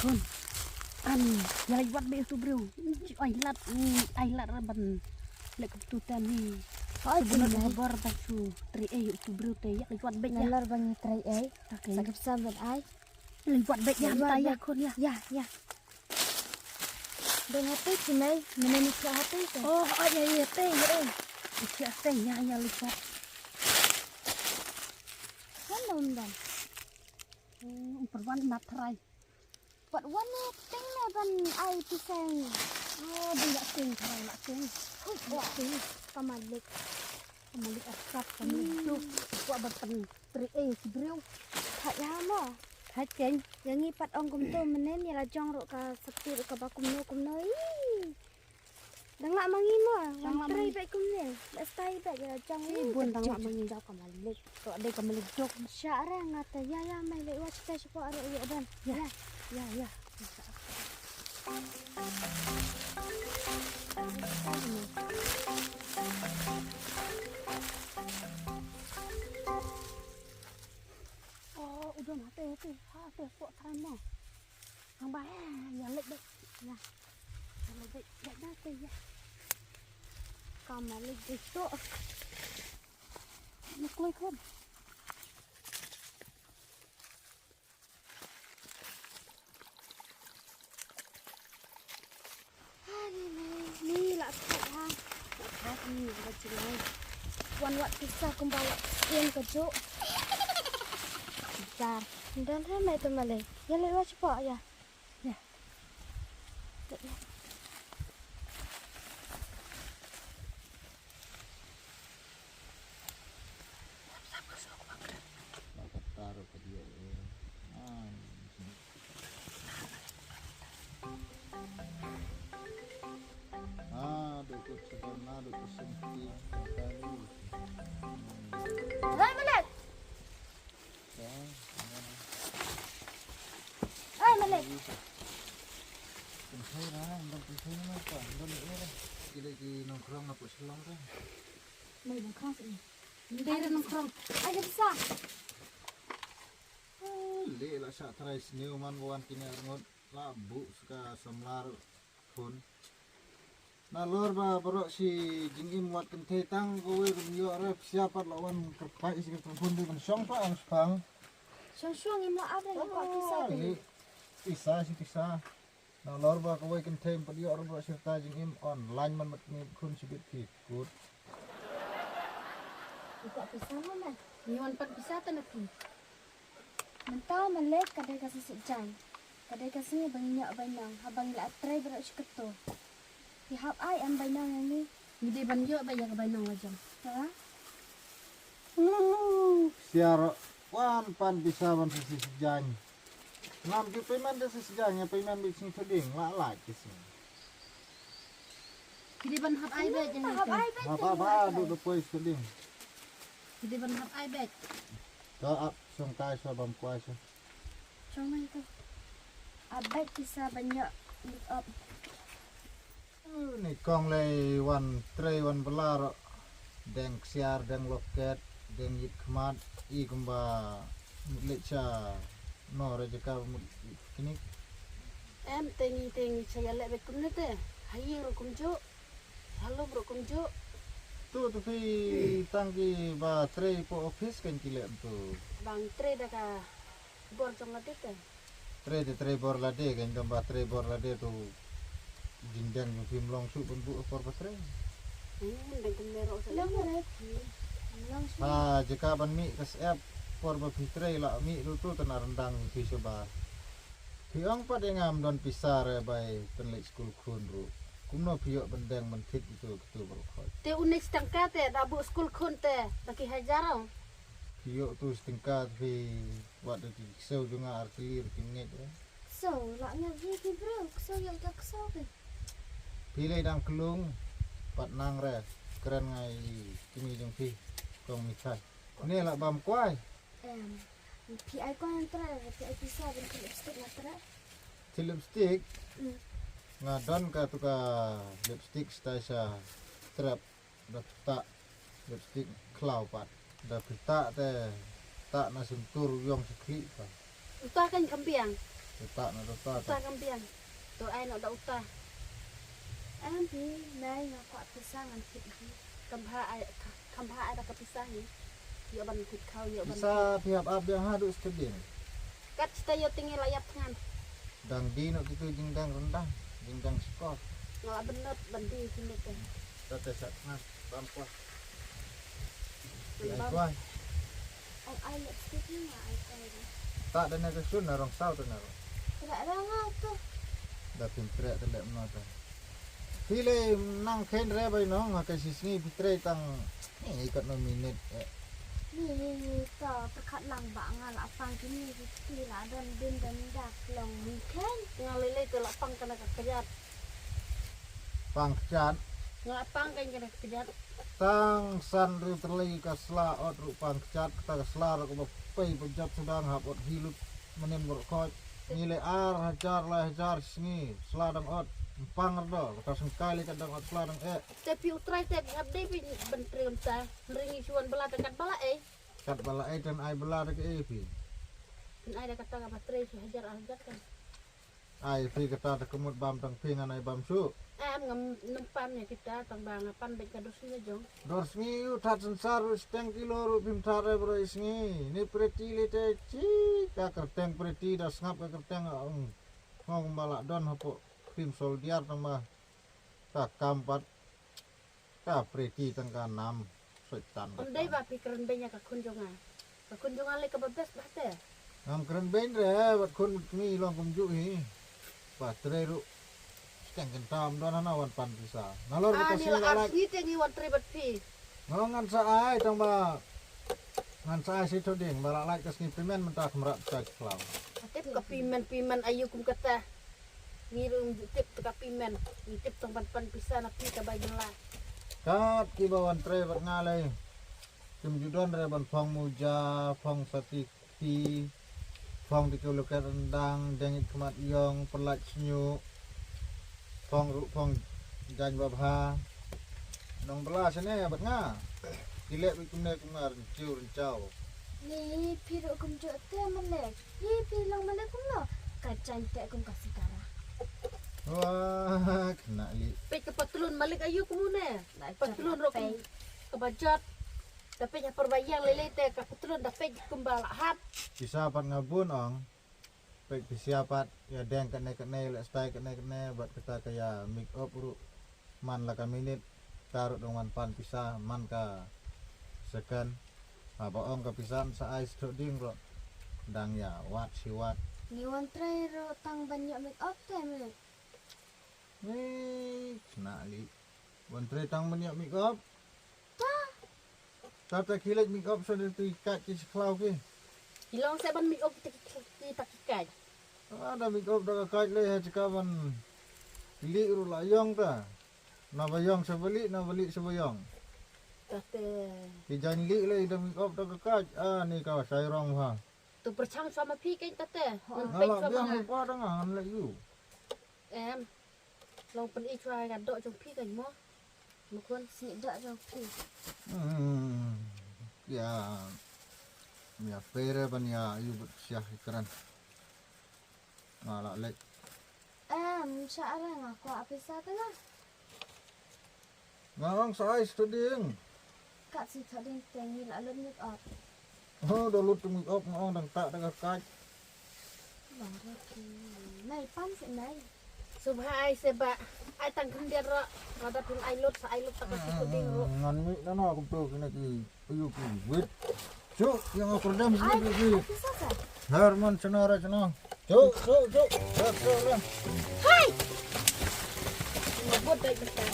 คนอันยายวัดเบสุบริวไอลัดระบันเล็กตุตันนี่sebenarnya kabar basu tri su beriu te ya liwat bek ya Nalar bang try sakit sabat ai liwat bek ya tayah kon ya ya dengan hati cimai meneni ke hati oh ya te ya isi te ya liwat kan dan perwan matrai buat warna ting na ban ai pisang oh dia ting trai nak ting buat ting pamalik Malik asap kami itu buat berpen tri su beriu tak lama hai keng yang ipat ong kum tu menen ya la jong ro ka sakti ro ka bakum no dangak mangimo try baik kum ne stai baik ya jong bun dangak mangindau kamalik kok ada kamalik dok syara ngata ya mai le wa cita sipo aro ya dan ya udah mati kok sama ang bae yang lek dek ya yang lek dek mati ya kamalik itu nak koi kon ni lah ha ni macam ni wan wat pisah kumbawa yang kejuk besar dan ramai tu malay ya lewat cepat ya taruh ke dia dukut sebenarnya dukut sempit kali hai malay hai malay Pensai lah, pensai mana apa? Kita nongkrong apa selang kan? mai nongkrong sini dia nongkrong aja besar Le lah sak trais ni uman kawan kini ngot labu suka semlar pun. Nah lor ba berok si jingim muat kentei tang kowe rumyo rep siapa lawan kerpai si kerpun di mensong pa ang spang. syong imla ada ya pak pisah Pisah si pisah. Nah lor ba kowe kentei padi orang berok serta jingim online man mat ni kun sibit ikut. buka pisah mana niwan pat bisa tanaki mentau malay kadai kasih sejang kadai kasih banyak habang la try berak siketo hap ai am bainang yang ni Hindi banyo ba ya kabaynang lajang ha Siar wan pan bisa man si sejang. Nam di payment de sejangnya payment bising feding la kis. hindi ban hap ai bet yang hap ai itu Apa duduk pois feding. hindi ban hap ai bet Ka up song kai so bam kuasa. cuma itu abad bisa banyak up Ni kong lay wan tray wan belar deng siar deng loket deng yit kmat I kumba lecha no rejeka kini em tengi saya lek bet kumne te hayi ro kumjo halo bro kumjo tu tapi tangki ba tray po office kan kile tu bang tre da ka bor jong late te tray bor lade kan dom ba tray bor lade tu jindang yung film long su pun bu for ba tray deng kumero sa lang langsung jika ban mi kas app for ba tray la mi tu tenar rendang fi soba Piang pa dengam don pisar bay penlek school kun ru. Kumno piyok bendeng mentit itu berkhot. te unik stangka te da bu school khon te da ki hajarau Piyok tu setingkat fi wat de kisau juga artilir kinget. so laknya vi bro so yang tak so ke Pilih dang kelung pat nang re keren ngai kimi jeng fi kong mitai. Ni lah bam kuai. pi ai ko entra pi ai bisa bentuk lipstick natra Lipstick ngadon ka tu ka lipstick stasa trap da tak lipstick klau pat da pita te tak na sentur yong sekli pa uta kan kampiang Letak nak letak. Utah kampian. Tu ai nak dak utah. Em thì nay ngọc quạt từ sang ăn thịt đi. Kamha ai dak kepisah ni. Yo ban kut kau yo ban. Bisa pihak abang hadu stadium. Kat kita yo tinggi layap ngan. Dang di nak gitu jingdang rendah, jingdang skor. Ngala bener bandi sini teh. Tete sak nas pampah. Bang. Ai kuai. Ông ai lại thích nhưng mà ai coi đó. Tak ada nak sun orang sau tu nak. Tidak ada ngau tuh. Dah pintre tu lek menata. File nang khen re bai no ngakai sisni pitre tang ni ikat no minit. Nih tao terkat lang bang ngala pang kini thì là đơn đơn đơn đặc lòng mình khen. Ngalile tu lapang kana kejat. Pang cat Ngalapang kan kana kejat. tang san ru terlei ka sla ot ru pang cat ta ka sla ru ko pai pejat sedang hap ot hilup menin berkot nilai ar hajar sini seladang ot pang do ka sengkali kadang ot seladang Tapi utrai teh abdi bin bentri unta. Ringi cuan bela dekat bala kat bala dan ai bela de ke pi Dan ai dah kata ka bateri si hajar kan. ai pi kata ta kemut bam tang pingan ai bam su Am ngam nempannya kita tang bang pan baik kadusnya jong. dor sni u tat sensar ru steng kilo ru bim tare bro isni ni preti le te chi ka kerteng preti da ngap ka kerteng ngong bala don hapo pim soldier tang ma ka kampat ka preti tang ka nam setan Ondai ba pikiran banyak ka kunjungan. Ka kunjungan le ka babes bahte. ngam keren ben re bat kun mi long kum ju hi pa tre ru steng kentam don hana wan pan bisa nalor Ah kita ni sini la lak asli teh ni wan tri bat pi. ngan sa ai tang ba ngan sa ai si toding bala lak kasni pimen mentah merak cak klau Tip ka pimen ayu kum kata. Ngirum tip ka pimen. Ni tip tong pan pisah na pi ka bayan la. kat ki bawan tre bat ngalai kim judon re ban phong muja phong sati ti phong di kulukan rendang jangit kemat yong perlat senyu phong ru phong jan babha nong bela sini bat nga kilek bi kumne kumar ciu rencau Nih piro kum jok teh melek. Nih pilong melek kum lo. Kacan teh kum kasih darah. wah kena li Pe ka patlon malik ayu kumune. Patlon ro kum ka bajat. Tapi nya perbayang lele teh ka patlon da pe kum bala hat. kisiapat ngabun ong pek kisiapat ya deng kene lek stai kene buat kita kaya make up ru man la ka minit taruh dengan pan pisah man ka second apa ong ka pisan sa ais ding ro dang ya wat si wat Nih wan tray ro tang banyak make up teh melek. ni kena li wantre tang menyak make up tata kilat make up so tu ikat ki seklau ki Hilong saya ban mi op tak kai. ada make up dah kat le ha cakaban li ru layong ta na bayong sebeli na beli sebayong Kata ki jan li le dah make up dah kat ni ka sai rong ha tu percang sama pi kan tata. ngala biang lupa dengan le you Em long pen i try ga dok jong pi kan mo. Mukun Si dak ro pi. ya ya pere ban ya you bersiah keren ngala lek Syarang aku apa sa tengah. ngarang sai studing Kak si tading tengi la lum make up. oh dah lut make up ngong dang tak dah kat Bang ro ki. Nai pan si nai. subhai seba ai tang kan dia ro rada pun ai lut sa ai lut tak kasi ko ding ro. ngan mi na no aku tu kena ki ayu ki wit cuk yang aku redam sini ki Apa sa sa? Herman cenara cenah cuk cuk Hai. Ngobot dai besar.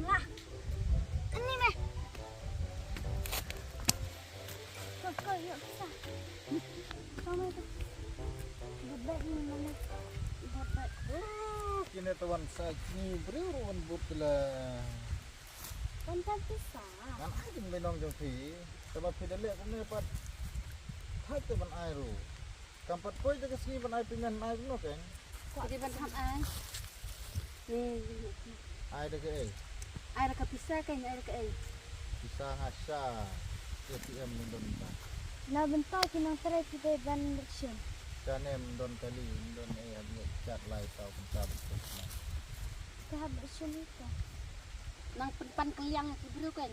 Lah. Ini meh. Kok yuk sa. Kamu itu. Bebek ni mana? Bebek. kini tuan saji beriruan butla Kontan pisah. kan ajin benong jong fi sebab tidak lek kene pat thai tu ban ai ru kampat koi jaga sini ban ai pingan ai no kan Jadi ban ham ai. Ni Ai de ke Air ka pisah kan air ka bisa ngasa ATM don ta. Na bentar kinang try kita ban bersih. Kanem don kali don abi chat lai tau penca betul. Tahap bersih itu. nang penpan keliang tu bro kan.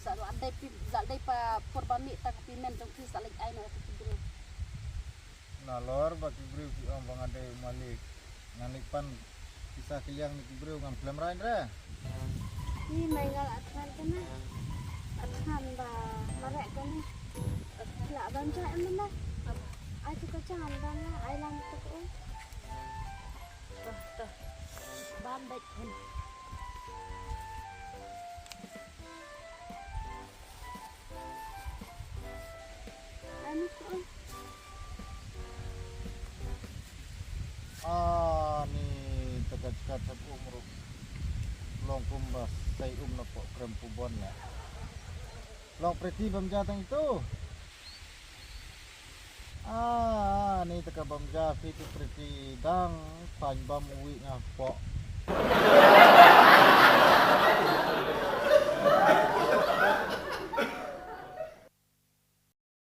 Sa ada pa porbami tak pimen tong tu saling ai na tu bro. Nah lor bagi bro ki om bang ade malik ngalipan bisa keliang ni bro ngam film rain ra. Ni mai ngal atran kana. Atran ba marek kana. La ban cha em mana. Ai tu ka chan ban na ai lam tu ko. Tuh. Bandek kan. Anu ko. Ni tegak kata umur long kumbas sai na po krem pubon ya. Long preti bamjatang itu. Ni teka bamja fitu preti dang panbam uwi nga po.